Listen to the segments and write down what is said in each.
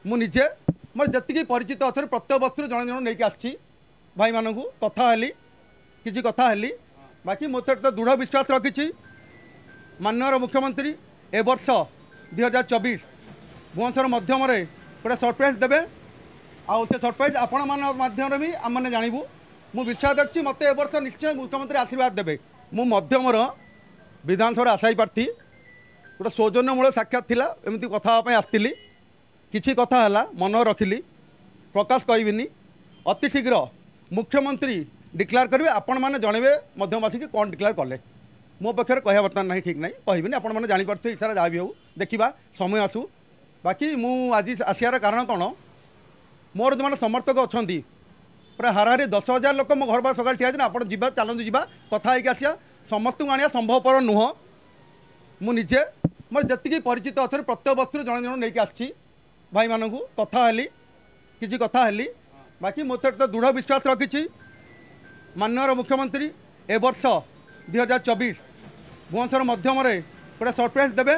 मुझे मोर जी परिचित अच्छे प्रत्येक वस्तु जन जन नहीं आसी भाई मानू कथा हेली किसी कथा हेली बाकी मत तो दृढ़ विश्वास रखी माननीय मुख्यमंत्री ए वर्ष 2024 भुवनेश्वर मध्यम गोटे सरप्राइज देवे आउ से सरप्राइज आपण माध्यम भी आम मैंने जानवु मु विश्वास रखी मत ए वर्ष निश्चय मुख्यमंत्री आशीर्वाद देवे मु मध्यमर विधानसभा आशायी प्रार्थी गोटे सौजन्यमूलक साक्षात थिला एमती कथापी आसती किसी कथा है मन रखिली प्रकाश करी अति शीघ्र मुख्यमंत्री डिक्लेयर करेंगे आपण मैंने जनइबे मध्यमवासी की कौन डिक्लेयर कले मो पक्षर कह बर्तमान ना ठीक नहीं कहबी आपण मैंने जापारे इच्छा जहाँ भी हो देखा समय आसू बाकी मु आज आसार कारण कौन मोर जो मैंने समर्थक अच्छा पूरा हाराहारी 10,000 लोक मो घर बार सकाल ठिया आप जा चलते जा कथा आसिया समस्त आने संभवपर नुह मुझे मोर जी परिचित अच्छे प्रत्येक वस्तु जन जन नहीं आसी भाई मानू कथा हेली किसी कथा हेली बाकी मत तो दृढ़ विश्वास रखी माननीय मुख्यमंत्री ए वर्ष 2024 भुवनेश्वर मध्यम गोटे सरप्राइज देवे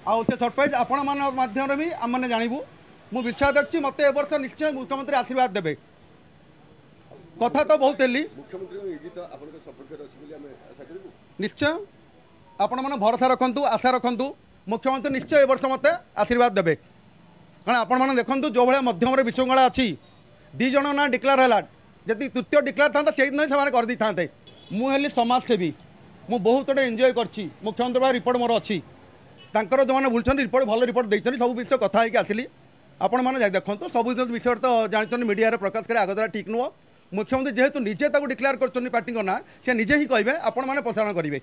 आउ से सरप्राइज आपण माध्यम भी आम मैंने जानवु मु विश्वास रखी मत ए वर्ष निश्चय मुख्यमंत्री आशीर्वाद देवे कथा तो बहुत हेली निश्चय आपण मैंने भरोसा रखु आशा रखु मुख्यमंत्री निश्चय ए वर्ष मत आशीर्वाद देवे कारण आपण मैंने देखो जो भाया मध्यम विशृंखला अच्छी दी जन ना डिक्लेयर है जब तृतीय डिक्लेयर था से दिन से कर दी था मुझे समाजसेवी मु बहुत गोटे एंजॉय कर मुख्यमंत्री रिपोर्ट मोर अच्छी जो मैंने बुलूँ रिपोर्ट भल रिपोर्ट देखते सब विषय कथा होगी आसिली आपण मैंने देखो सब विषय तो जानते मीडिया प्रकाश कर आगद्वारा ठीक नुह मुख्यमंत्री जेहेतु निजे डिक्लेयर कर पार्टी ना से निजे ही कहे आपण मैंने प्रसारण करेंगे।